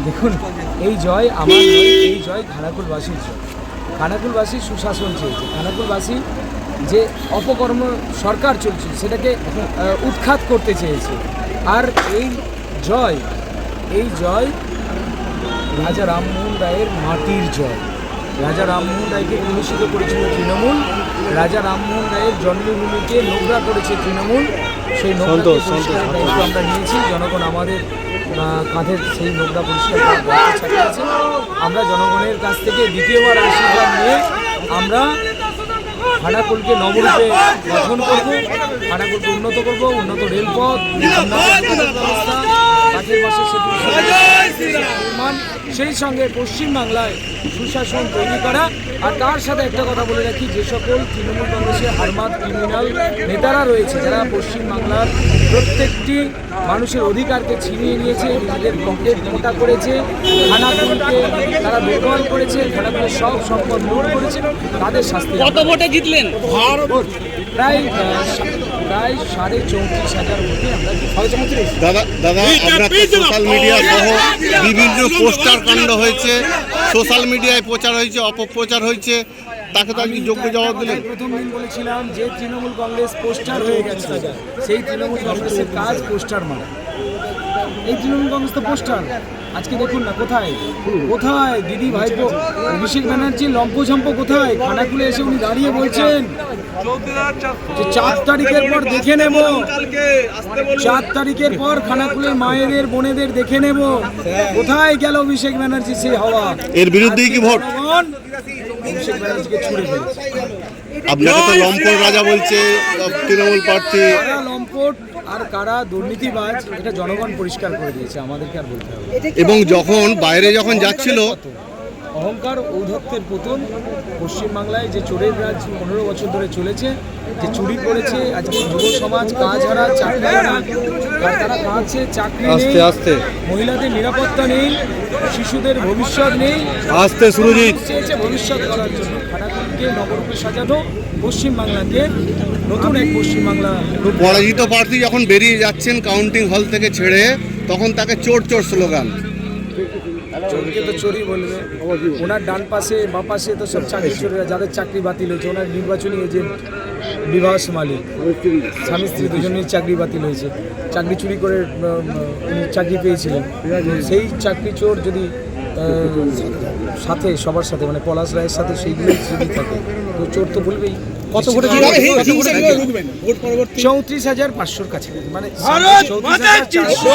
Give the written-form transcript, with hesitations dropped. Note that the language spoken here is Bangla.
দেখুন, এই জয় আমার নয়, এই জয় খানাকুলবাসীর জয়। খানাকুলবাসী সুশাসন চেয়েছে, খানাকুলবাসী যে অপকর্ম সরকার চলছে সেটাকে উৎখাত করতে চেয়েছে। আর এই জয় রাজা রামমোহন রায়ের মাটির জয়। রাজা রামমোহন রায়কে কলুষিত করেছিল তৃণমূল, রাজা রামমোহন রায়ের জন্মভূমিকে নোংরা করেছে তৃণমূল। সেই নোংরা পরিষ্কারের দায়িত্ব আমরা নিয়েছি, জনগণ আমাদের কাঁধের সেই নোংরা পরিষ্কার করার দায়িত্ব ছাড়িয়েছে। আমরা জনগণের কাছ থেকে দ্বিতীয়বার আশীর্বাদ নিয়ে আমরা খানাকুলকে নবরূপে গঠন করব, খানাকুলকে উন্নত করব, উন্নত রেলপথ, ব্যবস্থা, কাঠের বাসের সেতু নির্মাণ, সেই সঙ্গে পশ্চিমবাংলায় সুশাসন তৈরি করা। আর তার সাথে একটা কথা বলে রাখি, যে সকল তৃণমূল কংগ্রেসের হারমাদ ক্রিমিনাল নেতারা রয়েছে, যারা পশ্চিমবাংলার প্রত্যেকটি মানুষের অধিকারকে ছিনিয়ে নিয়েছে, নিজেদের পকেট মোটা করেছে, খানাকুলকে তারা দুর্বল করেছে, খানাকুলের সব সম্পদ লুট করেছে, তাদের শাস্তি। কত ভোটে জিতলেন? প্রায় 34,500 ভোটে আমরা। দাদা আপনার সোশ্যাল মিডিয়া সহ বিভিন্ন পোস্টার কাণ্ড হয়েছে, সোশ্যাল মিডিয়ায় প্রচার হয়েছে, অপপ্রচার হয়েছে, তাকে তো আপনি যোগ্য জবাব দিলেন। প্রথম দিন বলেছিলাম যে তৃণমূল কংগ্রেস পোস্টার হয়ে গেছে, সেই তৃণমূল কংগ্রেসের কাজ পোস্টার মারা। এই তৃণমূল কংগ্রেস তো পোস্টার। আজকে দেখুন না, কোথায় কোথায় দিদি ভাইপো অভিষেক ব্যানার্জির লম্পঝম্প কোথায়? খানাকুলে এসে উনি দাঁড়িয়ে বলছেন যে 4 তারিখের পর দেখে নেব, 4 তারিখের পর খানাকুলের মায়েদের বোনেদের দেখে নেব। কোথায় গেল অভিষেক ব্যানার্জি সেই হাওয়া? এর বিরুদ্ধেই কি ভোট? অভিষেক ব্যানার্জিকে ছুড়ে ফেলেছে। আপনাকে তো লম্পট রাজা বলছে তৃণমূল প্রার্থী। কারা লম্পট আর কারা দুর্নীতিবাজ এটা জনগণ পরিষ্কার করে দিয়েছে, আমাদেরকে আর বলতে হবে। এবং যখন বাইরে যখন যাচ্ছিল, অহংকার ঔদ্ধত্যের পতন। পশ্চিমবাংলায় যে চোরের রাজ 15 বছর ধরে চলেছে, যে চুরি করেছে, আজকে যুব সমাজ কাজ হারা, চাকরি হারা, তারা কাঁদছে, চাকরি নেই, মহিলাদের নিরাপত্তা নেই, শিশুদের ভবিষ্যৎ নেই। সুরজিৎ চেয়েছে ভবিষ্যৎ করার জন্য খানাকুলকে নবরূপে সাজানো, পশ্চিমবাংলাকে নতুন এক পশ্চিমবাংলা। পরাজিত প্রার্থী যখন বেরিয়ে যাচ্ছেন কাউন্টিং হল থেকে ছেড়ে, তখন তাকে চোর চোর স্লোগান। চোরকে তো চোরই বলবে। ওনার ডান পাশে বা পাশে তো সব চাকরি চোরেরা, যাদের চাকরি বাতিল হয়েছে। ওনার নির্বাচনী এজেন্ট বিভাস মালিক, স্বামী স্ত্রী দুজনেই চাকরি বাতিল হয়েছে। চাকরি চুরি করে উনি চাকরি পেয়েছিলেন। সেই চাকরি চোর যদি সাথে সবার সাথে, মানে পলাশ রায়ের সাথে সেইগুলোই যদি থাকে, তো চোর তো বলবেই। কত ভোটে 34,500 কাছে, মানে 34,400।